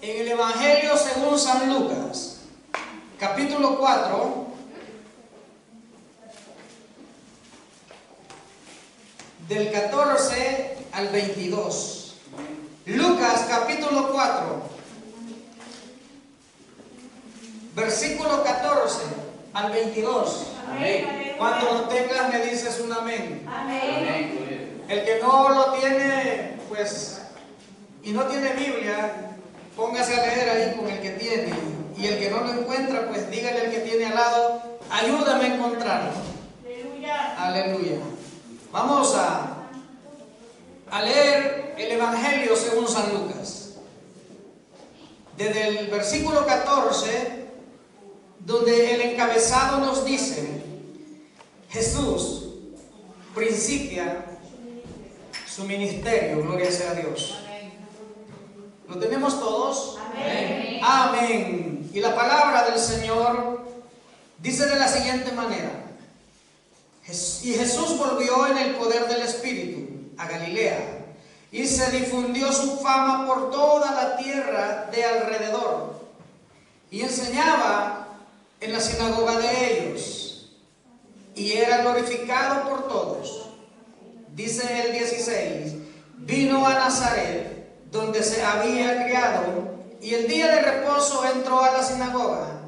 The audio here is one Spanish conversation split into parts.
En el Evangelio según San Lucas, capítulo 4, del 14 al 22. Lucas capítulo 4, versículo 14 al 22. Amén. Cuando lo tengas me dices un amén. Amén. El que no lo tiene, pues, y no tiene Biblia, póngase a leer ahí con el que tiene. Y el que no lo encuentra, pues dígale al que tiene al lado, ayúdame a encontrarlo. Aleluya. Aleluya. Vamos a leer el Evangelio según San Lucas. Desde el versículo 14, donde el encabezado nos dice, Jesús principia su ministerio, gloria sea a Dios. ¿Lo tenemos todos? Amén. Amén. Y la palabra del Señor dice de la siguiente manera: y Jesús volvió en el poder del Espíritu a Galilea, y se difundió su fama por toda la tierra de alrededor, y enseñaba en la sinagoga de ellos, y era glorificado por todos. Dice el 16, vino a Nazaret, donde se había criado, y el día de reposo entró a la sinagoga,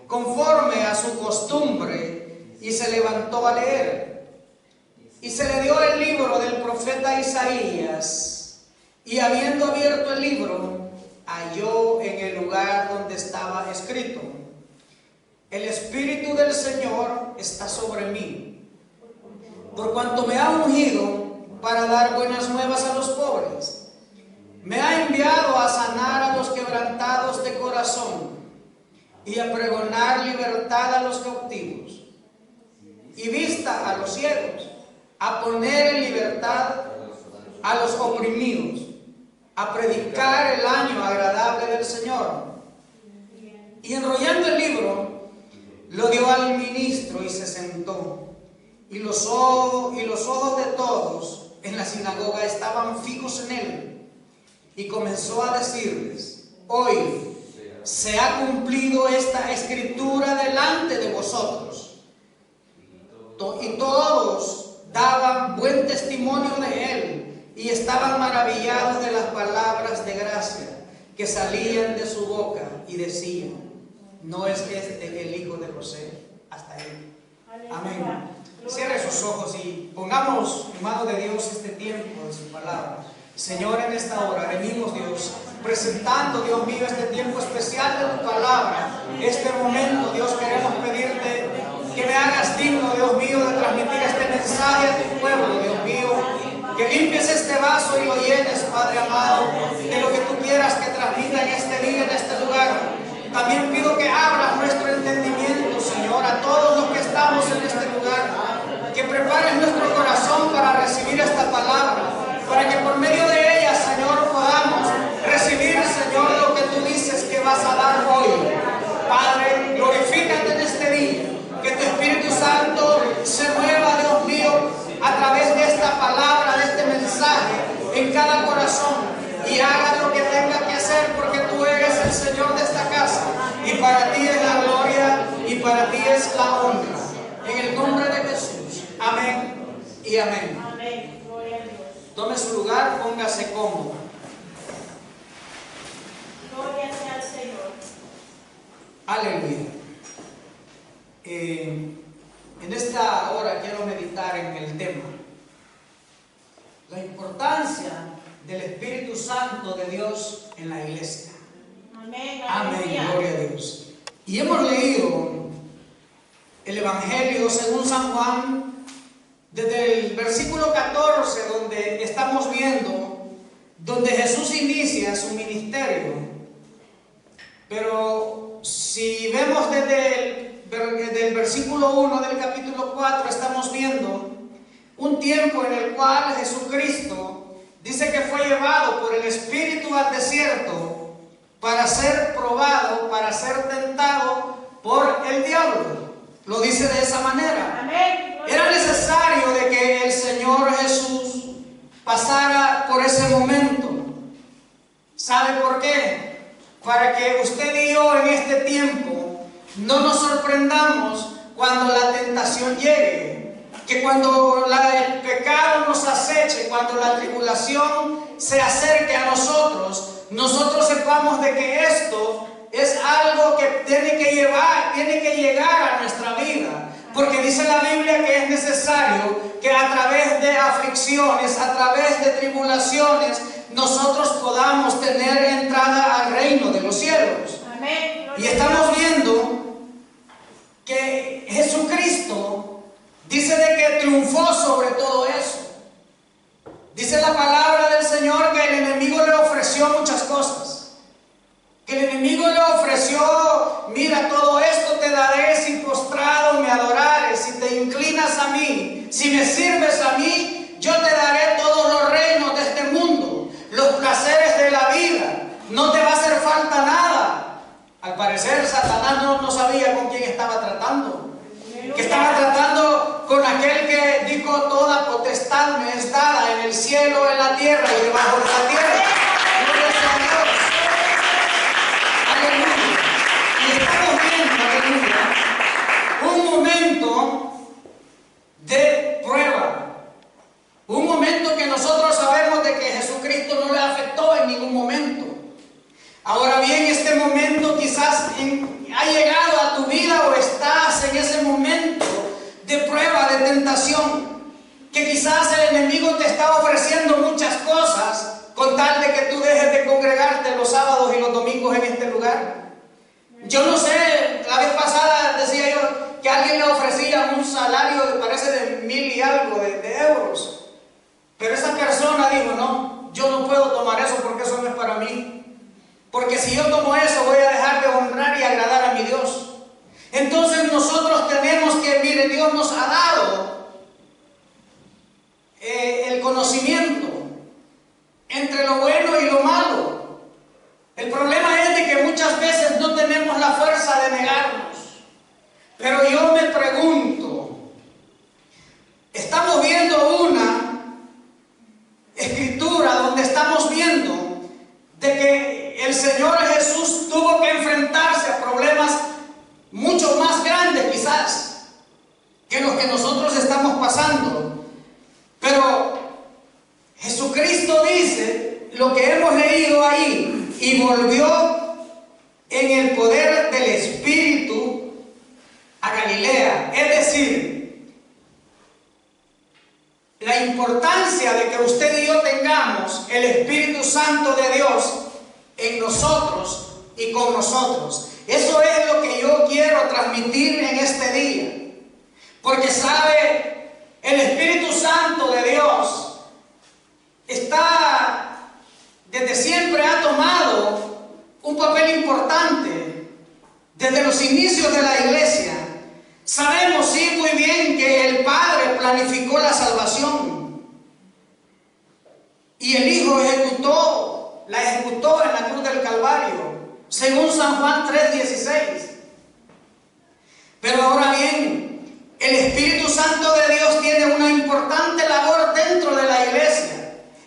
conforme a su costumbre, y se levantó a leer. Y se le dio el libro del profeta Isaías, y habiendo abierto el libro, halló en el lugar donde estaba escrito: el Espíritu del Señor está sobre mí, por cuanto me ha ungido para dar buenas nuevas a los pobres. Me ha enviado a sanar a los quebrantados de corazón y a pregonar libertad a los cautivos y vista a los ciegos, a poner en libertad a los oprimidos, a predicar el año agradable del Señor. Y enrollando el libro, lo dio al ministro y se sentó. Y los ojos de todos en la sinagoga estaban fijos en él. Y comenzó a decirles: hoy se ha cumplido esta escritura delante de vosotros. Y todos daban buen testimonio de él y estaban maravillados de las palabras de gracia que salían de su boca, y decían: ¿no es este el hijo de José? Hasta él. Amén. Cierre sus ojos y pongamos en manos de Dios este tiempo de su palabra. Señor, en esta hora venimos, Dios, presentando, Dios mío, este tiempo especial de tu palabra. Este momento, Dios, queremos pedirte que me hagas digno, Dios mío, de transmitir este mensaje a tu pueblo, Dios mío. Que limpies este vaso y lo llenes, Padre amado, de lo que tú quieras que transmita en este día, en este lugar. También pido que abras nuestro entendimiento, Señor, a todos los que estamos en este lugar. Que prepares nuestro corazón para recibir esta palabra, para que por medio de ella, Señor, podamos recibir, Señor, lo que tú dices que vas a dar hoy. Padre, glorifícate en este día, que tu Espíritu Santo se mueva, Dios mío, a través de esta palabra, de este mensaje, en cada corazón, y haga lo que tenga que hacer, porque tú eres el Señor de esta casa, y para ti es la gloria, y para ti es la honra. En el nombre de Jesús, amén y amén. Amén. Gloria a Dios. Tome su lugar, póngase cómodo. Gloria sea al Señor. Aleluya. En esta hora quiero meditar en el tema: la importancia del Espíritu Santo de Dios en la iglesia. Amén. Amén, Aleluya. gloria a Dios. Y hemos leído el Evangelio según San Juan, desde el versículo 14, donde estamos viendo, donde Jesús inicia su ministerio. Pero si vemos desde el versículo 1 del capítulo 4, estamos viendo un tiempo en el cual Jesucristo dice que fue llevado por el Espíritu al desierto para ser probado, para ser tentado por el diablo. Lo dice de esa manera. Amén. Era necesario de que el Señor Jesús pasara por ese momento. ¿Sabe por qué? para que usted y yo en este tiempo no nos sorprendamos cuando la tentación llegue, que cuando el pecado nos aceche, cuando la tribulación se acerque a nosotros, nosotros sepamos de que esto es algo que tiene que llegar a nuestra vida. Porque dice la Biblia que es necesario que a través de aflicciones, a través de tribulaciones, nosotros podamos tener entrada al reino de los cielos. Amén. Y estamos viendo que Jesucristo dice de que triunfó sobre todo eso. Dice la palabra del Señor que el enemigo le ofreció muchas cosas. Que el enemigo le ofreció, mira, todo esto te daré si postrado me adorares, si te inclinas a mí, si me sirves a mí, yo te daré todos los reinos de este mundo, los placeres de la vida, no te va a hacer falta nada. Al parecer Satanás no sabía con quién estaba tratando, que estaba tratando con aquel que dijo: toda potestad me es dada en el cielo, en la tierra y debajo de la tierra. Gloria sea a Dios. Aleluya. Y estamos viendo, aleluya, un momento de prueba, un momento que nosotros sabemos de que Jesucristo no le afectó en ningún momento. Ahora bien, este momento quizás ha llegado a tu vida o estás en ese momento de prueba, de tentación, que quizás el enemigo te está ofreciendo muchas cosas con tal de que tú dejes de congregarte los sábados y los domingos en este lugar. Yo no sé, la vez pasada decía yo que alguien le ofrecía un salario que parece de 1000 y algo de euros, pero esa persona dijo: no, yo no puedo tomar eso porque eso no es para mí. Porque si yo tomo eso voy a dejar de honrar y agradar a mi Dios. Entonces nosotros tenemos que, mire, Dios nos ha dado el conocimiento entre lo bueno y lo malo. El problema es de que muchas veces no tenemos la fuerza de negarnos. Pero yo me pregunto, estamos viendo una escritura donde estamos viendo de que el Señor Jesús tuvo que enfrentarse a problemas mucho más grandes quizás que los que nosotros estamos pasando. Pero Jesucristo dice lo que hemos leído ahí: y volvió en el poder del Espíritu a Galilea. Es decir, la importancia de que usted y yo tengamos el Espíritu Santo de Dios en nosotros y con nosotros. Eso es lo que yo quiero transmitir en este día. Porque sabe, el Espíritu Santo de Dios desde siempre ha tomado un papel importante desde los inicios de la iglesia. Sabemos sí muy bien que el Padre planificó la salvación y el Hijo la ejecutó en la cruz del Calvario, según San Juan 3:16. Pero ahora bien, el Espíritu Santo de Dios tiene una importante labor dentro de la iglesia.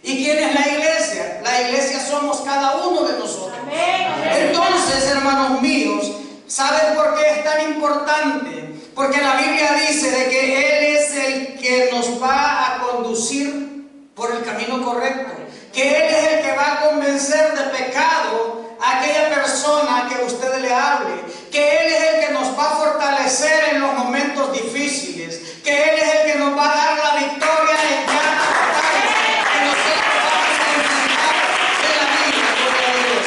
¿Y quién es la iglesia? La iglesia somos cada uno de nosotros. Amén. Entonces, hermanos míos, ¿saben por qué es tan importante? Porque la Biblia dice de que Él es el que nos va a conducir por el camino correcto, que Él es el que va a convencer de pecado a aquella persona que usted le hable, que Él es el que nos va a fortalecer en los momentos difíciles, que Él es el que nos va a dar la victoria en cada batalla que nosotros vamos a enfrentar en la vida. Gloria a Dios.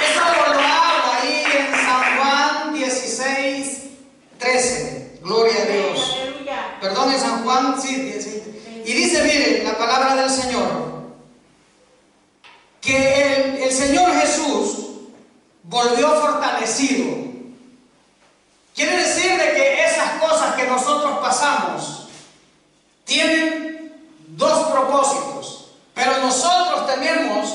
Eso lo habla ahí en San Juan 16:13. Gloria a Dios. Aleluya. Perdón, en San Juan, sí. Y dice, miren, la palabra del Señor, que el Señor Jesús volvió fortalecido. Quiere decir de que esas cosas que nosotros pasamos tienen dos propósitos, pero nosotros tenemos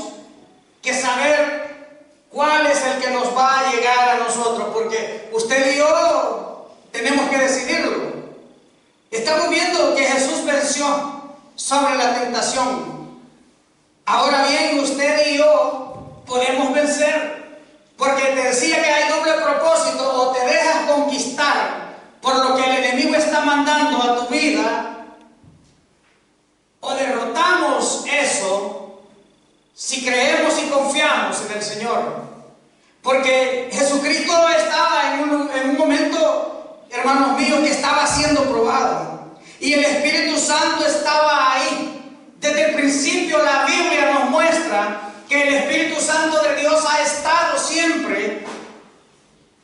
que saber cuál es el que nos va a llegar a nosotros, porque usted y yo tenemos que decidirlo. Estamos viendo que Jesús venció sobre la tentación. Ahora bien, usted y yo podemos vencer, porque te decía que hay doble propósito: o te dejas conquistar por lo que el enemigo está mandando a tu vida, o derrotamos eso si creemos y confiamos en el Señor. Porque Jesucristo estaba en un momento, hermanos míos, que estaba siendo probado, y el Espíritu Santo estaba ahí. Desde el principio la Biblia nos muestra que el Espíritu Santo de Dios ha estado siempre,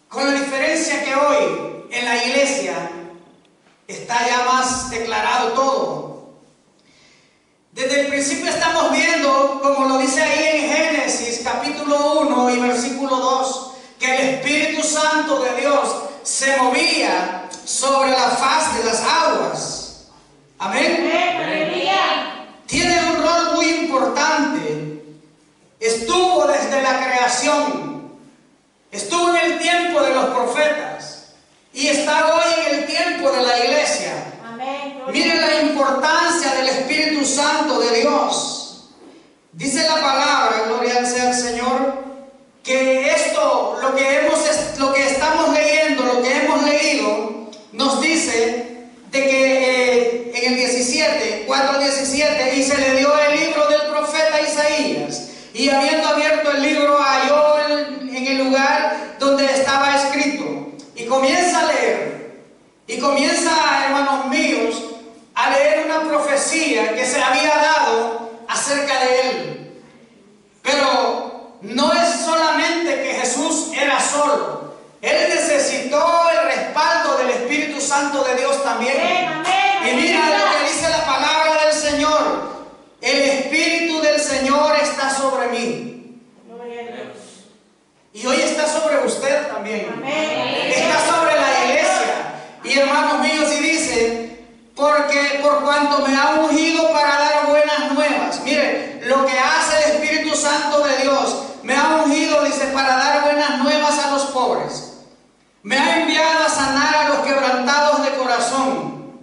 con la diferencia que hoy en la iglesia está ya más declarado todo. Desde el principio estamos viendo, como lo dice ahí en Génesis capítulo 1 y versículo 2, que el Espíritu Santo de Dios se movía sobre la faz de las aguas. Amén. Tiene un rol muy importante. Estuvo desde la creación, estuvo en el tiempo de los profetas y está hoy en el tiempo de la iglesia. Miren la importancia del Espíritu Santo de Dios. Dice la palabra, gloria sea al Señor, que esto, lo que estamos leyendo, lo que hemos leído, nos dice de que en el 17, 4:17, y se le dio el libro del profeta Isaías, y habiendo abierto el libro, halló en el lugar donde estaba escrito, y comienza a leer, y comienza, hermanos míos, a leer una profecía que se había dado acerca de él. Pero no es solamente que Jesús era solo, él necesitó el respaldo del Espíritu Santo de Dios también. Y mira lo que dice la palabra del Señor: el Espíritu del Señor está sobre mí. Y hoy está sobre usted también. Está sobre la iglesia. Y hermanos míos, y dice: porque por cuanto me ha ungido para dar buenas nuevas. Mire lo que hace el Espíritu Santo de Dios: me ha ungido, dice, para dar buenas nuevas a los pobres. Me ha enviado a sanar a los quebrantados de corazón,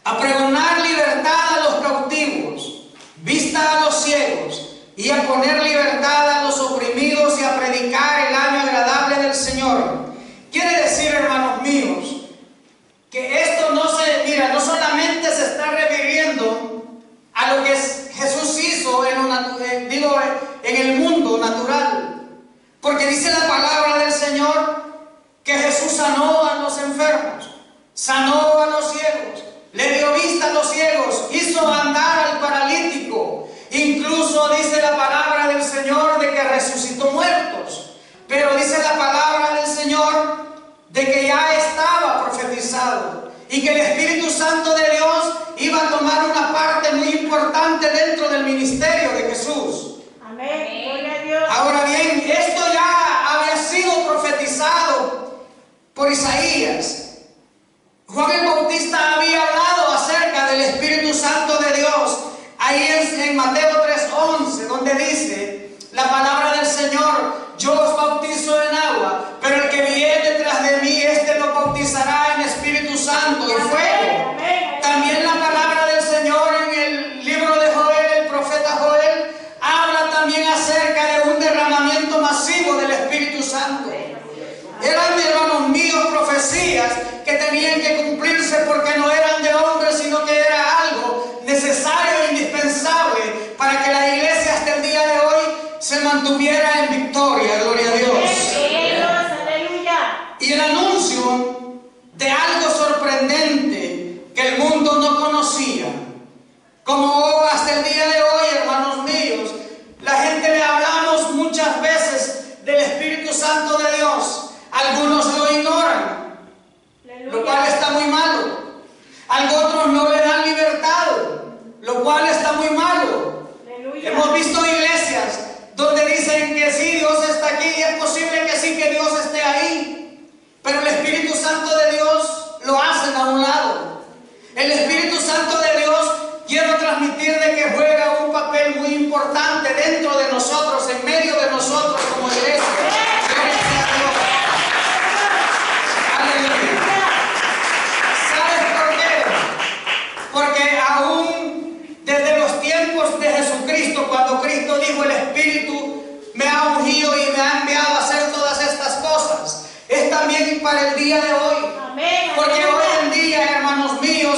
a pregonar libertad a los cautivos, vista a los ciegos, y a poner libertad a los oprimidos, y a predicar el año agradable del Señor. Quiere decir, hermanos míos, que esto no solamente se está refiriendo a lo que Jesús hizo en el mundo natural, porque dice la palabra del Señor que Jesús sanó a los enfermos, sanó a los ciegos, le dio vista a los ciegos, hizo andar al paralítico, incluso dice la palabra del Señor de que resucitó muertos. Pero dice la palabra del Señor de que ya estaba profetizado y que el Espíritu Santo de Dios iba a tomar una parte muy importante dentro del ministerio de Jesús. Amén. Gloria a Dios. Ahora bien, esto ya había sido profetizado por Isaías. Juan el Bautista había hablado acerca del Espíritu Santo de Dios ahí en Mateo 3:11, donde dice la palabra del Señor: yo os bautizo en agua, pero el que viene detrás de mí, este lo bautizará en Espíritu Santo y fuego. También la palabra del Señor en el libro de Joel, el profeta Joel, habla también acerca de un derramamiento masivo del Espíritu Santo. Eran, hermanos míos, profecías que tenían que cumplirse, porque no eran de hombres, sino que era algo necesario e indispensable para que la iglesia hasta el día de hoy se mantuviera en victoria. Gloria a Dios. Y el anuncio de algo sorprendente que el mundo no conocía, como hasta el día de hoy, hermanos míos, la gente le hablamos muchas veces del Espíritu Santo de Dios. Algunos lo ignoran, lo cual está muy malo. Otros no le dan libertad, lo cual está muy malo. Hemos visto iglesias donde dicen que sí, Dios está aquí, y es posible que sí, que Dios esté ahí, pero el Espíritu Santo de Dios lo hacen a un lado. El Espíritu Santo de Dios, quiero transmitir de que juega un papel muy importante dentro de nosotros, en medio de nosotros como iglesia. ¿Sabes por qué? Porque aún desde los tiempos de Jesucristo, cuando también para el día de hoy. Amén. Porque hoy en día, hermanos míos,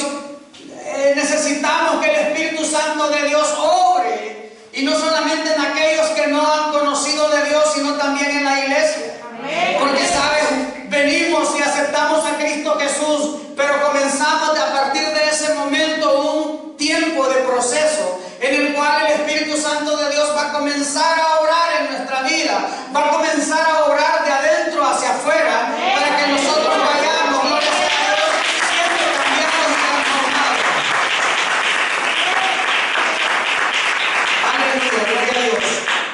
necesitamos que el Espíritu Santo de Dios obre, y no solamente en aquellos que no han conocido de Dios, sino también en la iglesia. Amén. Porque, ¿sabes? Venimos y aceptamos a Cristo Jesús, pero comenzamos a partir de ese momento un tiempo de proceso en el cual el Espíritu Santo de Dios va a comenzar a obrar en nuestra vida, va a comenzar a obrar de adentro hacia afuera, para que nosotros vayamos, gloria sea a Dios, siempre cambiados y transformados. Aleluya, gloria a Dios.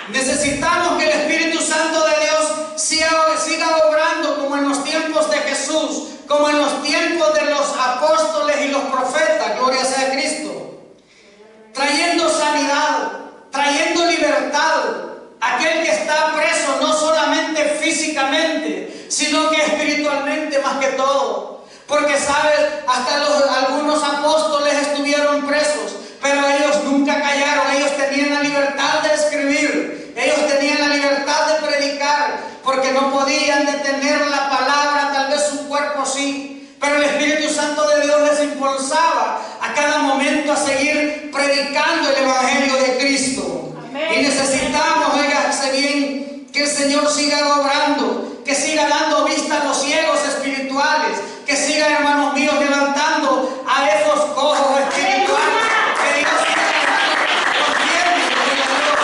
Necesitamos que el Espíritu Santo de Dios siga obrando como en los tiempos de Jesús, como en los tiempos de los apóstoles y los profetas, gloria sea a Cristo, trayendo sanidad, trayendo libertad a aquel que está preso, no solamente físicamente, sino que espiritualmente más que todo. Porque, ¿sabes? Hasta algunos apóstoles estuvieron presos, pero ellos nunca callaron. Ellos tenían la libertad de escribir, ellos tenían la libertad de predicar, porque no podían detener la palabra. Tal vez su cuerpo sí, pero el Espíritu Santo de Dios les impulsaba a cada momento a seguir predicando el Evangelio de Cristo. Amén. Y necesitamos, oígase bien, que el Señor siga obrando, que siga dando vista a los ciegos espirituales, que siga, hermanos míos, levantando a esos cojos espirituales, que Dios siga levantando los viernes, gloria a Dios.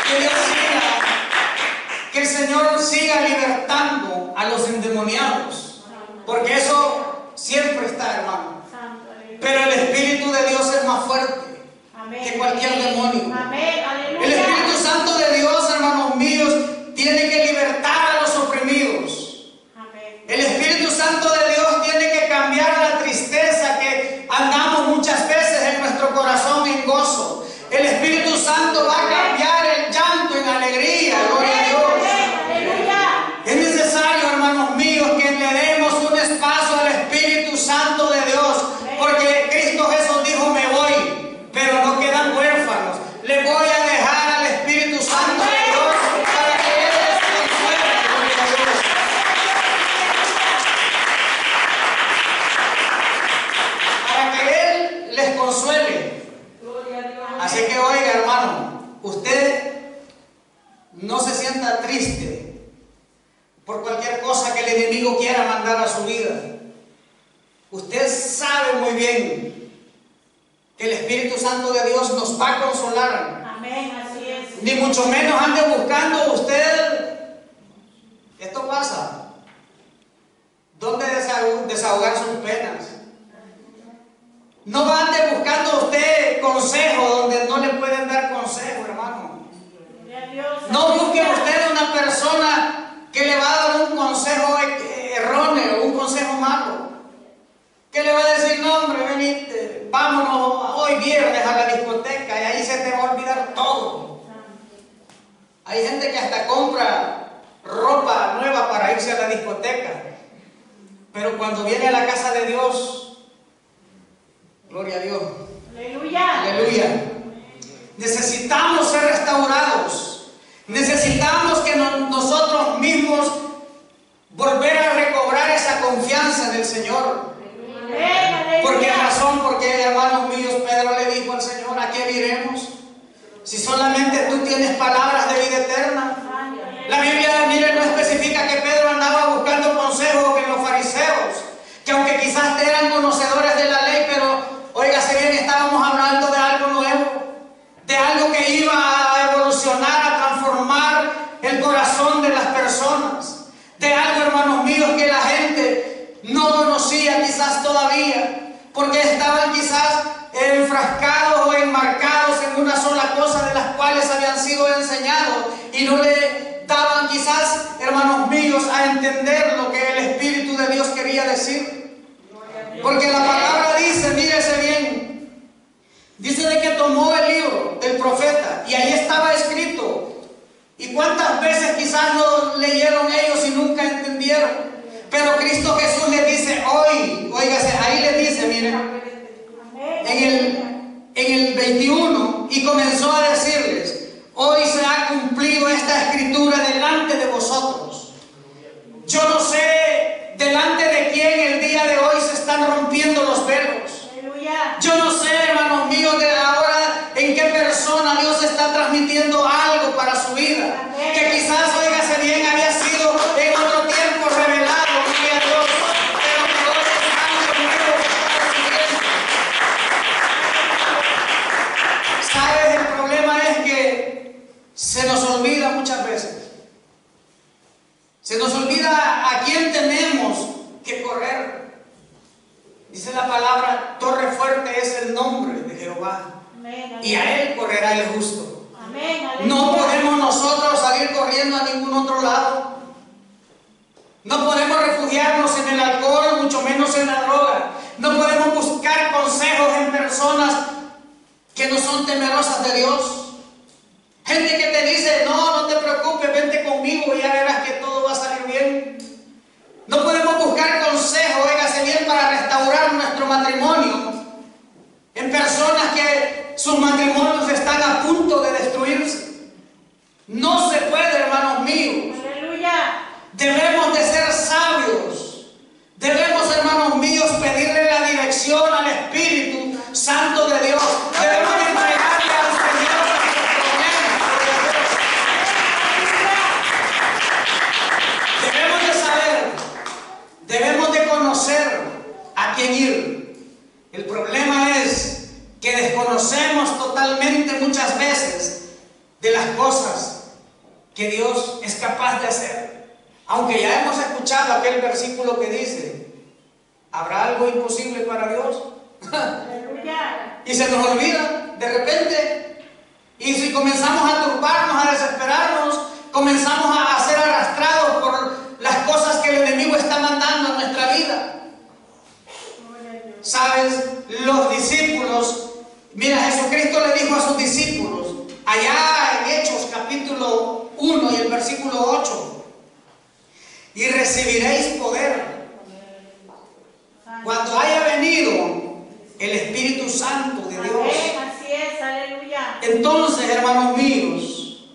Que Dios siga, que el Señor siga libertando a los endemoniados, porque eso siempre está, hermano. Pero el Espíritu de Dios es más fuerte que cualquier demonio. El Espíritu Santo de Dios, hermanos míos, tiene que libertar a los oprimidos. El Espíritu Santo de Dios tiene que cambiar la tristeza que andamos muchas veces en nuestro corazón en gozo. El Espíritu Santo va a cambiar el llanto en alegría, gloria a Dios. Es necesario, hermanos míos, que le demos un espacio al Espíritu Santo de Dios, porque Cristo Jesús dijo: me voy, pero no quedan huérfanos. Le voy a dejar al Espíritu Santo de Dios para que Él les consuele, gloria a Dios. Para que Él les consuele. Así que, oiga, hermano, usted no se sienta triste por cualquier cosa que el enemigo quiera mandar a su vida. Usted sabe muy bien que el Espíritu Santo de Dios nos va a consolar. Amén, así es. Ni mucho menos ande buscando usted, esto pasa, ¿dónde desahogar sus penas? No ande buscando usted consejo donde no le pueden dar consejo, hermano. No busque usted una persona que le va a dar un consejo erróneo, un consejo malo, que le va a decir: no, hombre, venite, vámonos hoy viernes a la discoteca y ahí se te va a olvidar todo. Hay gente que hasta compra ropa nueva para irse a la discoteca, pero cuando viene a la casa de Dios, gloria a Dios, aleluya, aleluya, necesitamos ser restaurados. Necesitamos que nosotros mismos volver a recobrar esa confianza en el Señor. ¿Por qué razón? Porque, hermanos míos, Pedro le dijo al Señor: ¿a qué iremos? Si solamente tú tienes palabras de vida eterna. La Biblia, mire, no especifica que Pedro andaba buscando consejos en los fariseos, que aunque quizás eran conocedores de la ley, pero, óigase bien, estábamos hablando de algo nuevo, de algo que iba a evolucionar, a transformar el corazón de las personas, de algo, hermanos míos, que la gente no conocía quizás todavía, porque estaban quizás enfrascados o enmarcados en una sola cosa de las cuales habían sido enseñados, y no le daban quizás, hermanos míos, a entender lo que el Espíritu de Dios quería decir. Porque la palabra dice, mírese bien, dice de que tomó el libro del profeta y ahí estaba escrito. ¿Y cuántas veces quizás lo leyeron ellos y nunca entendieron? Pero Cristo Jesús les dice hoy, óigase, ahí les dice, miren, en el 21, y comenzó a decirles: hoy se ha cumplido esta escritura delante de vosotros. persona Dios está transmitiendo algo para su vida, que quizás, óigase bien, había sido en otro tiempo revelado, gloria a Dios, pero que hoy es algo nuevo que está recibiendo. ¿Sabes? El problema es que se nos olvida muchas veces. Se nos olvida a quién tenemos que correr. Dice la palabra, torre fuerte es el nombre de Jehová. Amén. Y a él correrá el justo. Amén. No podemos nosotros salir corriendo a ningún otro lado. No podemos refugiarnos en el alcohol, mucho menos en la droga. No podemos buscar consejos en personas que no son temerosas de Dios. Gente que te dice, no te preocupes, vente conmigo y ya verás que todo va a salir bien. No podemos buscar consejo, óigase bien, para restaurar nuestro matrimonio en personas que sus matrimonios están a punto de destruirse. No se puede, hermanos míos. Aleluya. Debemos de ser sabios. Debemos, hermanos míos, pedirle la dirección al Espíritu Santo de Dios. Debemos de entregarle al Señor nuestros problemas. Debemos de saber, debemos de conocer a quién ir. El problema es que desconocemos totalmente muchas veces de las cosas que Dios es capaz de hacer. Aunque ya hemos escuchado aquel versículo que dice, ¿habrá algo imposible para Dios? Aleluya. Y se nos olvida de repente. Y si comenzamos a turbarnos, a desesperarnos, comenzamos a ser arrastrados por las cosas que el enemigo está mandando a nuestra vida. ¿Sabes? Los discípulos, mira, Jesucristo le dijo a sus discípulos, allá en Hechos capítulo 1 y el versículo 8, y recibiréis poder cuando haya venido el Espíritu Santo de Dios. Amén. Así es, aleluya. Entonces, hermanos míos,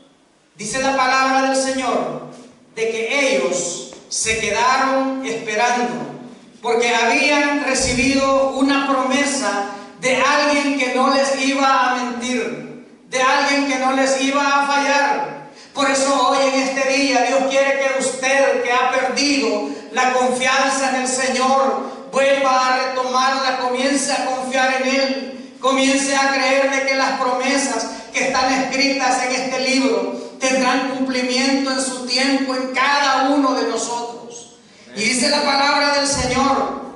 dice la palabra del Señor, de que ellos se quedaron esperando, porque habían recibido una promesa de alguien que no les iba a mentir, de alguien que no les iba a fallar. Por eso hoy en este día Dios quiere que usted, que ha perdido la confianza en el Señor, vuelva a retomarla, comience a confiar en Él, comience a creer de que las promesas que están escritas en este libro tendrán cumplimiento en su tiempo en cada uno de nosotros. Y dice la palabra del Señor,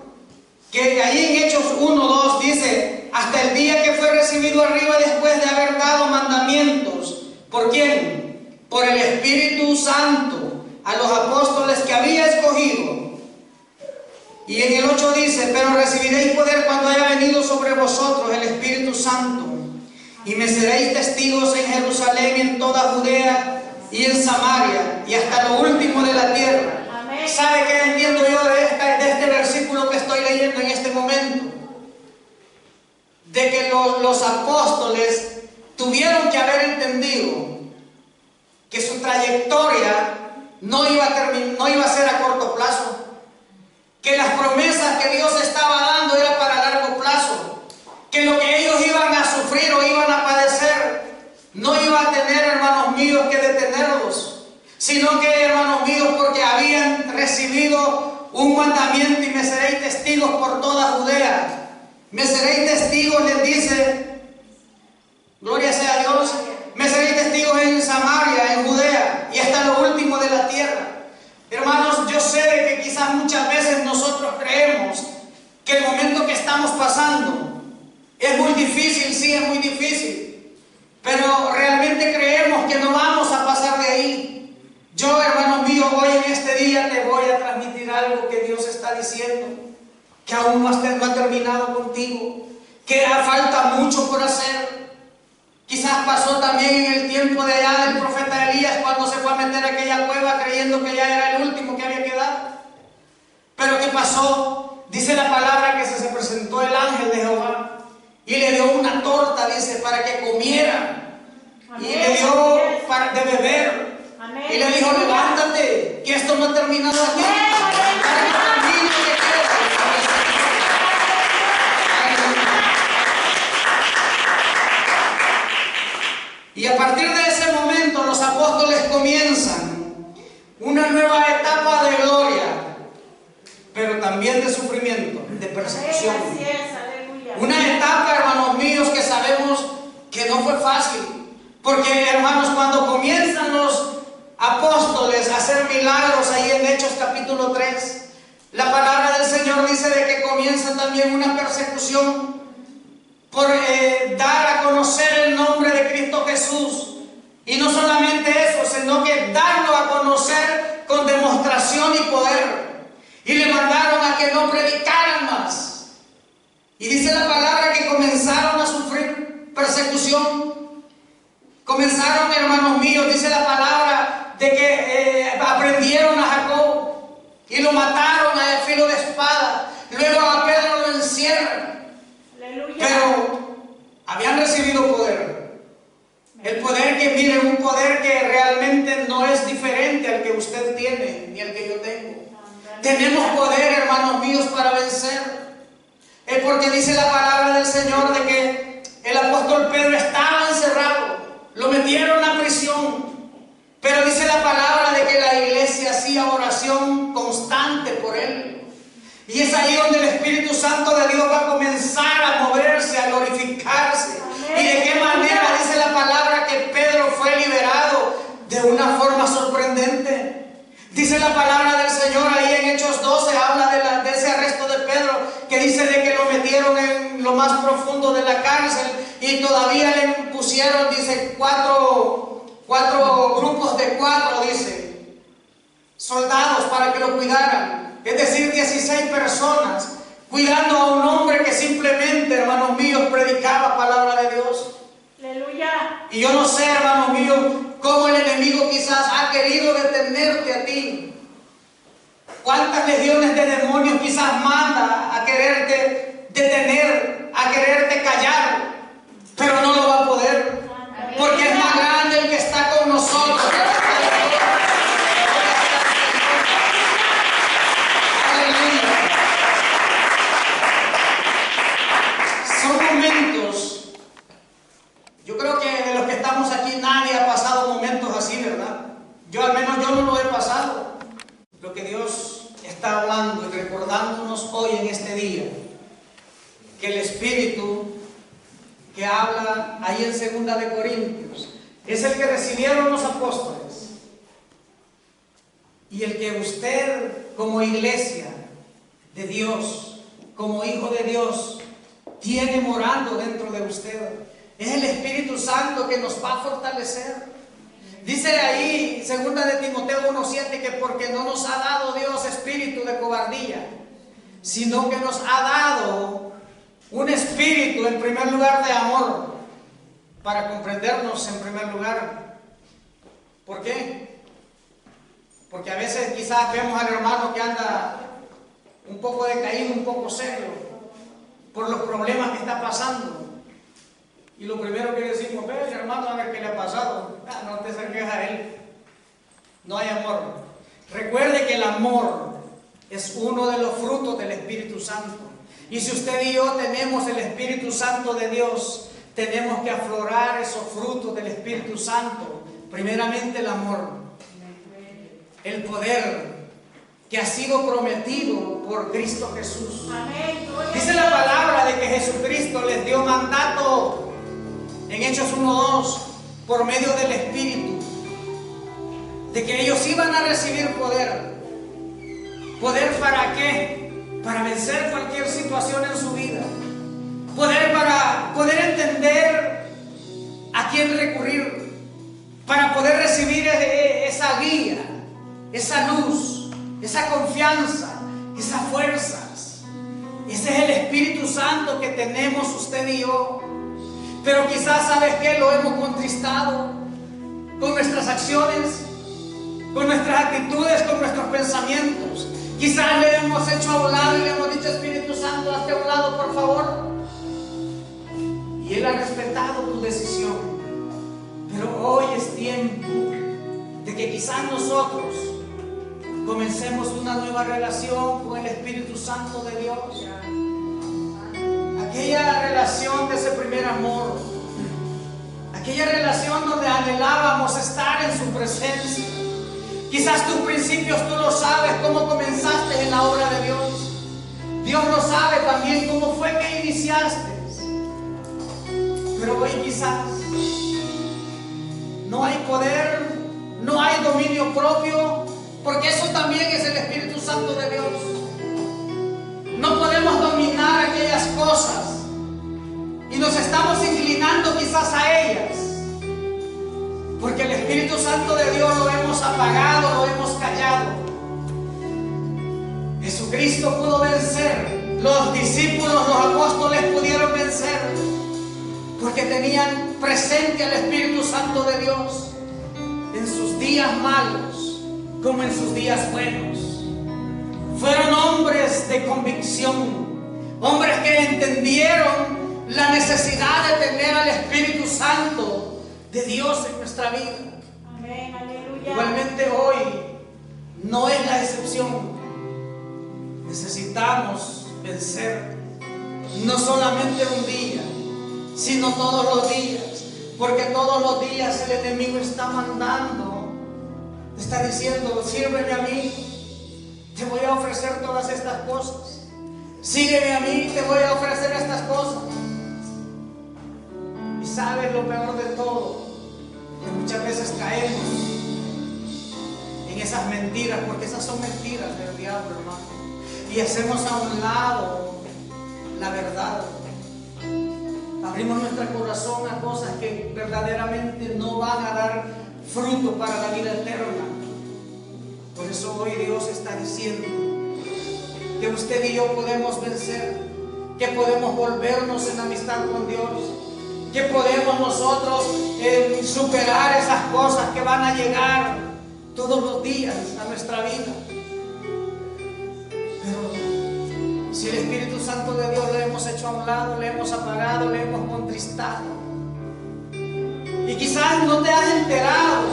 que ahí en Hechos 1:2 dice, hasta el día que fue recibido arriba después de haber dado mandamientos. ¿Por quién? Por el Espíritu Santo a los apóstoles que había escogido. Y en el 8 dice, pero recibiréis poder cuando haya venido sobre vosotros el Espíritu Santo, y me seréis testigos en Jerusalén, en toda Judea y en Samaria, y hasta lo último de la tierra. Amén. ¿Sabe qué entiendo yo de este versículo que estoy leyendo en este momento? De que los apóstoles tuvieron que haber entendido que su trayectoria no iba a ser a corto plazo, que las promesas que Dios estaba dando era para largo plazo, que lo que ellos iban a sufrir o iban a padecer no iba a tener, hermanos míos, que detenerlos, sino que, hermanos míos, porque habían recibido un mandamiento, y me seréis testigos por toda Judea, me seréis testigos, les dice, gloria sea a Dios, me seréis testigos en Samaria, en Judea y hasta lo último de la tierra. Hermanos, yo sé de que quizás muchas veces nosotros creemos que el momento que estamos pasando es muy difícil, sí, es muy difícil, pero realmente creemos que no vamos a pasar de ahí. Yo, hermanos míos, hoy en este día te voy a transmitir algo que Dios está diciendo, que aún no ha terminado contigo, que falta mucho por hacer. Quizás pasó también en el tiempo de allá del profeta Elías, cuando se fue a meter a aquella cueva creyendo que ya era el último que había quedado. Pero ¿qué pasó? Dice la palabra que se presentó el ángel de Jehová y le dio una torta, dice, para que comiera. Amén. Y le dio de beber. Amén. Y le dijo, levántate, que esto no ha terminado aquí. Para que termine lo que queda. Y a partir de ese momento los apóstoles comienzan una nueva etapa de gloria, pero también de sufrimiento, de persecución. Así es, aleluya. Una etapa, hermanos míos, que sabemos que no fue fácil. Porque, hermanos, cuando comienzan los apóstoles a hacer milagros ahí en Hechos capítulo 3, la palabra del Señor dice de que comienza también una persecución por dar a conocer el nombre de Cristo Jesús. Y no solamente eso, sino que darlo a conocer con demostración y poder. Y le mandaron a que no predicaran más. Y dice la palabra que comenzaron a sufrir persecución. Comenzaron, hermanos míos, dice la palabra, de que aprendieron a Jacob y lo mataron a filo de espada. Luego a Pedro lo encierran. Aleluya. Pero habían recibido poder. El poder que, miren, un poder que realmente no es diferente al que usted tiene ni al que yo tengo. Tenemos poder, hermanos míos, para vencer. Es porque dice la palabra del Señor de que el apóstol Pedro estaba encerrado, lo metieron a prisión, pero dice la palabra de que la iglesia hacía oración constante por él. Y es ahí donde el Espíritu Santo de Dios va a comenzar a moverse, a glorificarse. Y de qué manera dice la palabra que Pedro fue liberado de una forma sorprendente. Dice la palabra del Señor ahí en Hechos 12, habla de ese arresto de Pedro, que dice de que lo metieron en lo más profundo de la cárcel y todavía le pusieron, dice, cuatro grupos de 4, dice, soldados para que lo cuidaran. Es decir, 16 personas cuidando a un hombre que simplemente, hermanos míos, predicaba palabra de Dios. Aleluya. Y yo no sé, hermanos míos, cómo el enemigo quizás ha querido detenerte a ti. ¿Cuántas legiones de demonios quizás manda a quererte detener, a quererte callar? Pero no lo va a poder, porque es más grande el que está con nosotros. Aleluya. Son momentos, yo creo que de los que estamos aquí nadie ha pasado momentos así, ¿verdad? Yo al menos yo no lo he pasado. Lo que Dios está hablando y recordándonos hoy en este día, que el Espíritu que habla ahí en 2 de Corintios es el que recibieron los apóstoles y el que usted como iglesia de Dios, como hijo de Dios, tiene morando dentro de usted. Es el Espíritu Santo que nos va a fortalecer. Dice ahí 2 de Timoteo 1:7 que porque no nos ha dado Dios espíritu de cobardía, sino que nos ha dado un espíritu en primer lugar de amor, para comprendernos en primer lugar. ¿Por qué? Porque a veces quizás vemos al hermano que anda un poco decaído, un poco serio, por los problemas que está pasando. Y lo primero que decimos, ve hermano, a ver qué le ha pasado. No te acerques a él. No hay amor. Recuerde que el amor es uno de los frutos del Espíritu Santo. Y si usted y yo tenemos el Espíritu Santo de Dios, tenemos que aflorar esos frutos del Espíritu Santo. Primeramente el amor, el poder que ha sido prometido por Cristo Jesús. Amén. Dice la palabra de que Jesucristo les dio mandato en Hechos 1:2 por medio del Espíritu, de que ellos iban a recibir poder. ¿Poder para qué? Para vencer cualquier situación en su vida. Poder para poder entender a quién recurrir, para poder recibir esa guía, esa luz, esa confianza, esas fuerzas. Ese es el Espíritu Santo que tenemos usted y yo. Pero quizás, ¿sabes qué? Lo hemos contristado con nuestras acciones, con nuestras actitudes, con nuestros pensamientos. Quizás le hemos hecho a un lado y le hemos dicho, Espíritu Santo, hazte a un lado, por favor. Y Él ha respetado tu decisión. Pero hoy es tiempo de que quizás nosotros comencemos una nueva relación con el Espíritu Santo de Dios. Aquella relación de ese primer amor, aquella relación donde anhelábamos estar en su presencia. Quizás tus principios tú lo sabes, cómo comenzaste en la obra de Dios. Dios lo sabe también cómo fue que iniciaste. Pero hoy quizás no hay poder, no hay dominio propio, porque eso también es el Espíritu Santo de Dios. No podemos dominar aquellas cosas y nos estamos inclinando quizás a ellas, porque el Espíritu Santo de Dios lo hemos apagado, lo hemos callado. Jesucristo pudo vencer, los discípulos, los apóstoles pudieron vencer, porque tenían presente al Espíritu Santo de Dios en sus días malos como en sus días buenos. Fueron hombres de convicción, hombres que entendieron la necesidad de tener al Espíritu Santo de Dios en nuestra vida. Amén, aleluya. Igualmente hoy no es la excepción. Necesitamos vencer, no solamente un día, sino todos los días, porque todos los días el enemigo está mandando, está diciendo: sírveme a mí, te voy a ofrecer todas estas cosas, sígueme a mí, te voy a ofrecer estas cosas. Y sabes lo peor de todo, que muchas veces caemos en esas mentiras, porque esas son mentiras del diablo, hermano, y hacemos a un lado la verdad. Abrimos nuestro corazón a cosas que verdaderamente no van a dar fruto para la vida eterna. Por eso hoy Dios está diciendo que usted y yo podemos vencer, que podemos volvernos en amistad con Dios, que podemos nosotros superar esas cosas que van a llegar todos los días a nuestra vida. Pero si el Espíritu Santo de Dios le hemos hecho a un lado, le hemos apagado, le hemos contristado, y quizás no te has enterado,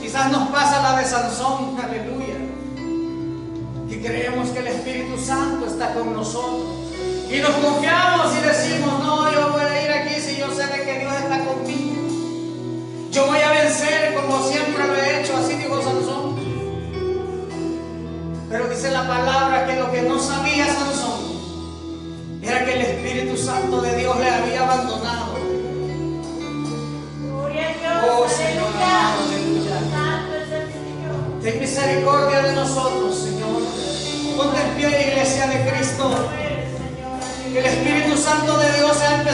quizás nos pasa la de Sansón, aleluya, que creemos que el Espíritu Santo está con nosotros y nos confiamos y decimos: no, yo voy a ir aquí si yo sé de que Dios está conmigo, yo voy a vencer como siempre lo he hecho. Así dijo Sansón. Pero dice la palabra que lo que no sabía Sansón era que el Espíritu Santo de Dios le había abandonado. Gloria a Dios, Oh Señor, aleluya. aleluya. Santo es el Señor. Ten misericordia de nosotros, Señor. Ponte en pie, iglesia de Cristo. Tú eres, Señor, aleluya. Que el Espíritu Santo de Dios sea